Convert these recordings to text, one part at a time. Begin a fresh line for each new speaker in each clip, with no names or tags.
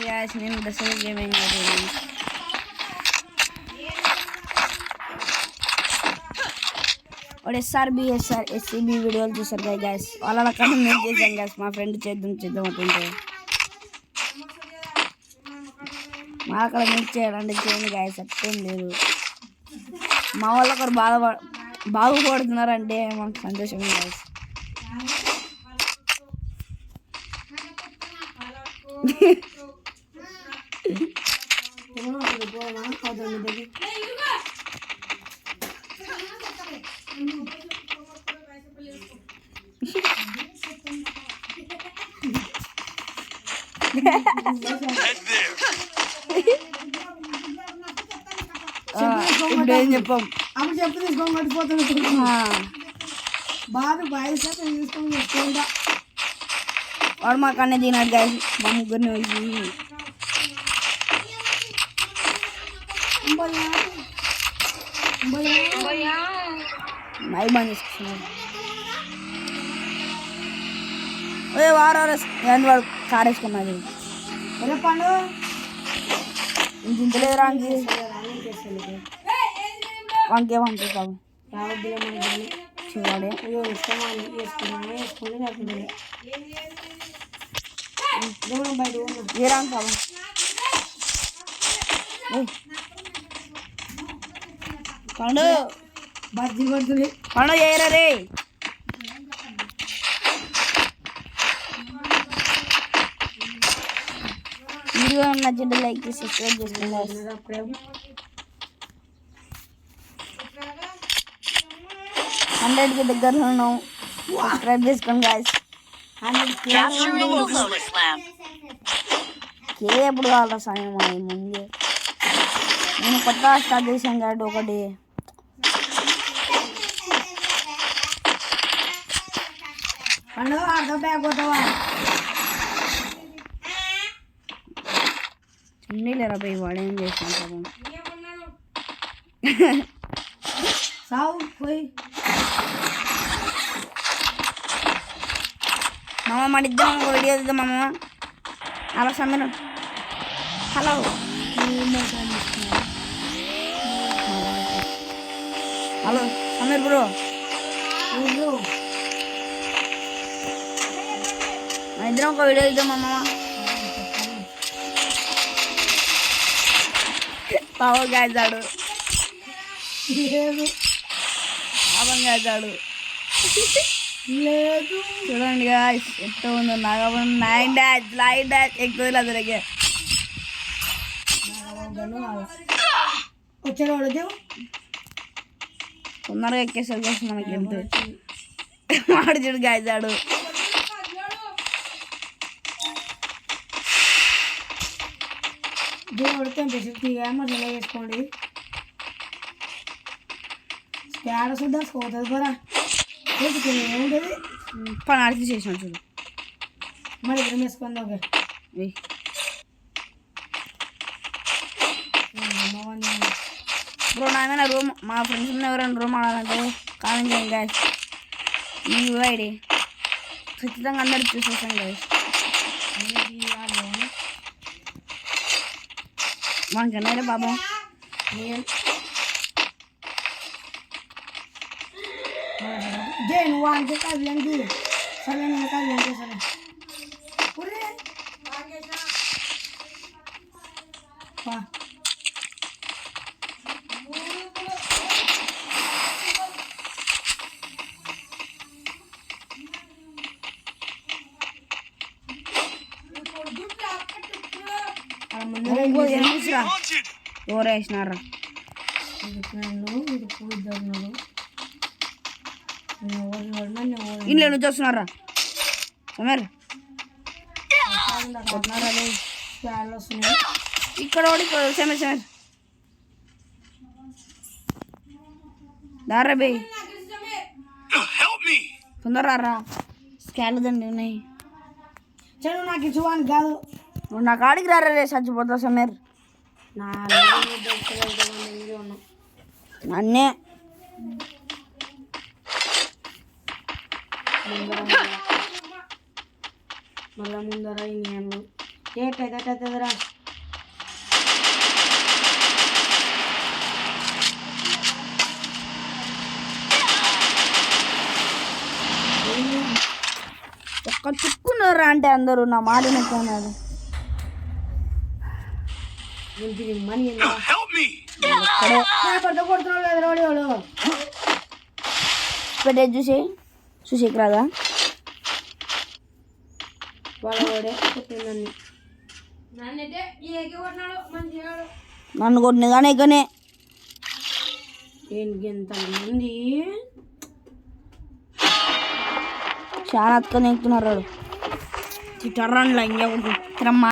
Gas నేను Dasara gaming ఆడుతున్నాను. వాడు ఎస్సీబీ వీడియోలు చూసారు కదా గ్యాస్, వాళ్ళ కన్నా మేము చేసాం గ్యాస్. మా ఫ్రెండ్ చేద్దాం అంటుంటే మా అక్కడ మీరు చేయాలంటే చేయండి గ్యాస్, అట్టేం లేదు. మా వాళ్ళు ఒకరు బాగుపడుతున్నారంటే మాకు సంతోషం గ్యాస్. ఇప్పుడు ఏం చెప్పాం
అప్పుడు చెప్పు తీసుకొని పడిపోతుంది బాగా బాయ్ తీసుకొని చెప్పుకుంటా.
వాడు మాకు అన్నీ తినాడు గాయస్, మా ముగ్గురిని వచ్చి మై బంద్ చేసుకున్నాడు. వాడు కార్ వేసుకున్నది
పండు
ఇంతలేదు రాంకి వాంకే పంపిస్తాము చూడాలి. ఏ రాంగ్ కావాలి పండు
బజ్జీ పడుతుంది
పండు చేయరా రే. వీడియో నచ్చింటే లైక్ చేసి సబ్స్క్రైబ్ చేసుకోండి. 100కి దగ్గరలో ఉన్నాం, సబ్స్క్రైబ్ చేసుకోండి గాయస్. 100K ఎప్పుడు కావాలా సమయం ముందే నేను కొత్తగా స్టార్ట్ చేశాను కాబట్టి ఒకటి
పండు అర్థం లేకపోతావా
చున్నీ లేరా పోయి వాడేం చేస్తాను
సావు పోయి
మామ మన ఇద్దరం ఒక వీడియో తీద్దాం మామ. అలా Sameer hello hello Sameer bro మన ఇద్దరం ఒక వీడియో తీద్దాం మామ. పాపం కాచాడు పాపం కాచాడు
లేదు
చూడండి గాయస్ ఎట్లా ఉందో. నాగబన్ 9 డాష్ ఎక్కువ అదరగే
వచ్చాడు
తొందరగా ఎక్కేసారు గాయస్. మనకి ఎంత వాడు చూడు గాయచాడు.
దేవుడు తెంపేసి మసాలా వేసుకోండి. తేడా సుద్దా పోతుంది బరా ఏముంటుంది
పని ఆడికి చేసిన చూడు
మరి ఇద్దరం వేసుకుంది. ఓకే
బ్రో నాయన రూమ్ మా ఫ్రెండ్స్ ఎవరైనా రూమ్ ఆడాలంటే కామెంట్ చేయండి గాయస్. ఈ ఐడి ఖచ్చితంగా అందరికి చూసేసాం గాయస్. మనకన్నారే బాబా
జై నువ్వు అంటే కళ్యాణ్కి సరే నేను కళ్యాణ్ చేశాను.
ఎవరు వేసినారా ఇంట్లో నుంచి వస్తున్నారా సమీర్ ఇక్కడ సమీర్ సమీర్ దారా బే తొందరరా స్కాన్లు దండి ఉన్నాయి.
చదువు నాకు ఇచ్చువానికి కాదు
నా కాడికి రారా రే చచ్చిపోతా సమీర్. నన్నే
మళ్ళా ముందర ఏటైతే అవుతుందిరా.
ఒక్క చుక్కున్నారా అంటే అందరూ నా మాట నచ్చాను.
మనీ కొడుతున్నాడు కదా రోడివాడు.
పెట్టేది చూసేకి రాదా?
వాళ్ళ వాడే కొట్టిందని నన్నైతే ఏకే కొట్టినాడు మంచిగా.
నన్ను కొట్టిన కానీ ఎక్కనే
ఎంతమంది
చాలా అతుకొని ఎక్కుతున్నారు వాడు. చిట్టర్రన్లా ఇంకేమ్మా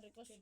రిక్వెస్ట్